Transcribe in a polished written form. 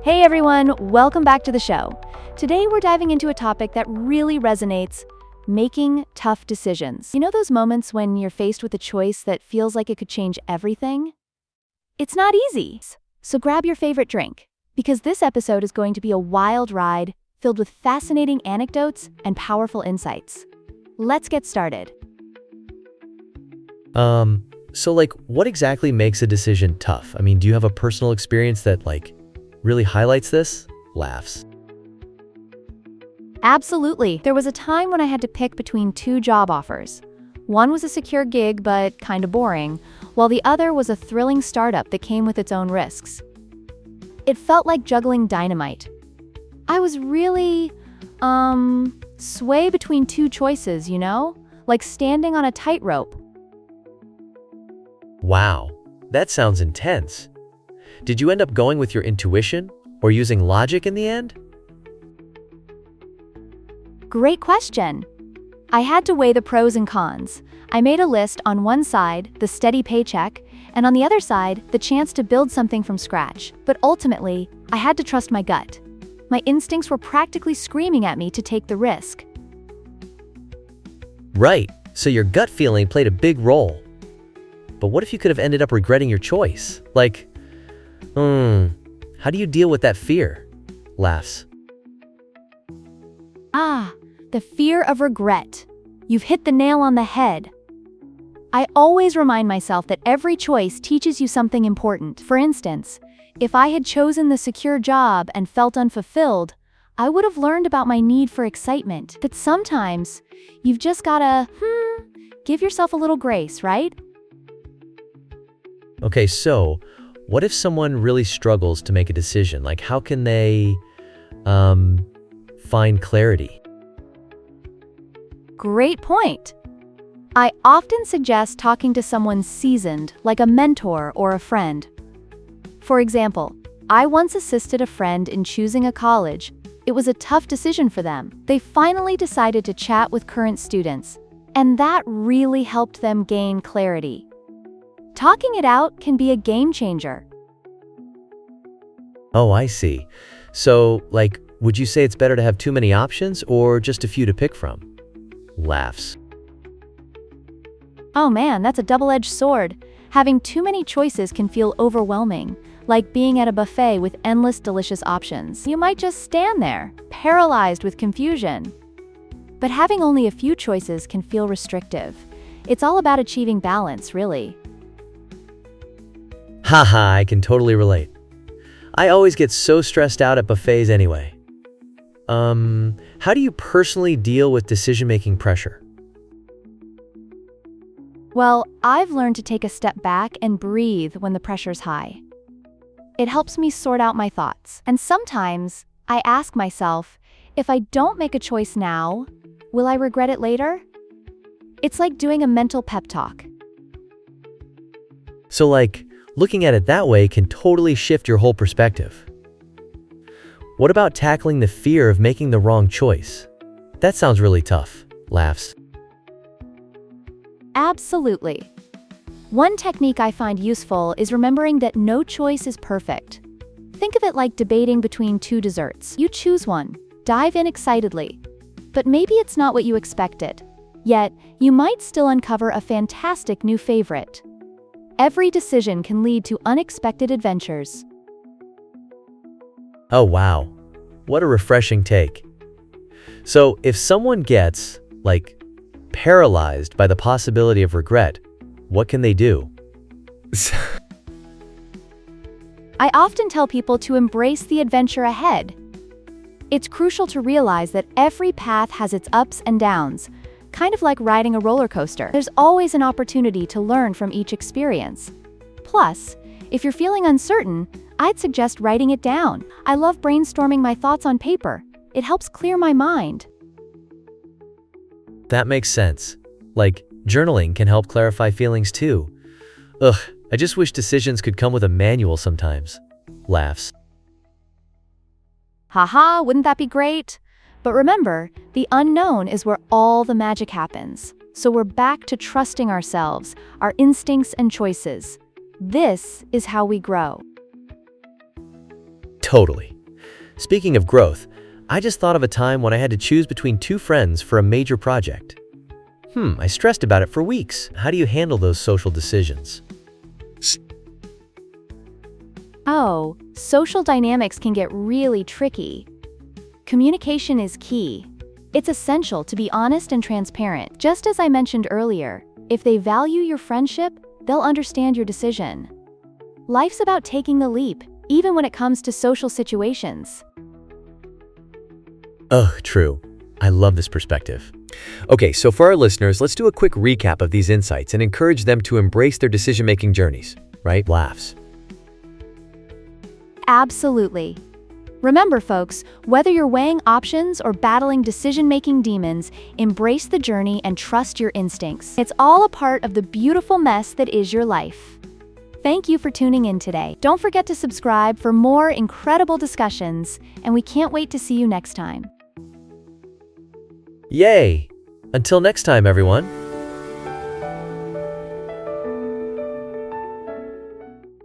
Hey everyone, welcome back to the show. Today we're diving into a topic that really resonates: making tough decisions. You know those moments when you're faced with a choice that feels like it could change everything? It's not easy. So grab your favorite drink, because this episode is going to be a wild ride filled with fascinating anecdotes and powerful insights. Let's get started. What exactly makes a decision tough? I mean, do you have a personal experience that, really highlights this? Laughs. Absolutely. There was a time when I had to pick between two job offers. One was a secure gig, but kinda boring, while the other was a thrilling startup that came with its own risks. It felt like juggling dynamite. I was really, sway between two choices, like standing on a tightrope. Wow, that sounds intense. Did you end up going with your intuition or using logic in the end? Great question. I had to weigh the pros and cons. I made a list: on one side, the steady paycheck, and on the other side, the chance to build something from scratch. But ultimately, I had to trust my gut. My instincts were practically screaming at me to take the risk. Right, so your gut feeling played a big role. But what if you could have ended up regretting your choice? How do you deal with that fear? Laughs. The fear of regret. You've hit the nail on the head. I always remind myself that every choice teaches you something important. For instance, if I had chosen the secure job and felt unfulfilled, I would have learned about my need for excitement. But sometimes, you've just gotta, give yourself a little grace, right? Okay, so what if someone really struggles to make a decision? How can they find clarity? Great point. I often suggest talking to someone seasoned, like a mentor or a friend. For example, I once assisted a friend in choosing a college. It was a tough decision for them. They finally decided to chat with current students, and that really helped them gain clarity. Talking it out can be a game changer. Oh, I see. So, would you say it's better to have too many options or just a few to pick from? Laughs. Oh man, that's a double-edged sword. Having too many choices can feel overwhelming, like being at a buffet with endless delicious options. You might just stand there, paralyzed with confusion. But having only a few choices can feel restrictive. It's all about achieving balance, really. Haha, I can totally relate. I always get so stressed out at buffets anyway. How do you personally deal with decision-making pressure? Well, I've learned to take a step back and breathe when the pressure's high. It helps me sort out my thoughts. And sometimes, I ask myself, if I don't make a choice now, will I regret it later? It's like doing a mental pep talk. So, looking at it that way can totally shift your whole perspective. What about tackling the fear of making the wrong choice? That sounds really tough. Laughs. Absolutely. One technique I find useful is remembering that no choice is perfect. Think of it like debating between two desserts. You choose one, dive in excitedly. But maybe it's not what you expected. Yet, you might still uncover a fantastic new favorite. Every decision can lead to unexpected adventures. Oh wow, what a refreshing take. So if someone gets, paralyzed by the possibility of regret, what can they do? I often tell people to embrace the adventure ahead. It's crucial to realize that every path has its ups and downs, kind of like riding a roller coaster. There's always an opportunity to learn from each experience. Plus, if you're feeling uncertain, I'd suggest writing it down. I love brainstorming my thoughts on paper. It helps clear my mind. That makes sense. Journaling can help clarify feelings too. I just wish decisions could come with a manual sometimes. Laughs. Haha, wouldn't that be great? But remember, the unknown is where all the magic happens. So we're back to trusting ourselves, our instincts and choices. This is how we grow. Totally. Speaking of growth, I just thought of a time when I had to choose between two friends for a major project. I stressed about it for weeks. How do you handle those social decisions? Oh, social dynamics can get really tricky. Communication is key. It's essential to be honest and transparent. Just as I mentioned earlier, if they value your friendship, they'll understand your decision. Life's about taking the leap, even when it comes to social situations. Oh, true. I love this perspective. Okay, so for our listeners, let's do a quick recap of these insights and encourage them to embrace their decision-making journeys, right? Laughs. Absolutely. Remember, folks, whether you're weighing options or battling decision-making demons, embrace the journey and trust your instincts. It's all a part of the beautiful mess that is your life. Thank you for tuning in today. Don't forget to subscribe for more incredible discussions, and we can't wait to see you next time. Yay! Until next time, everyone.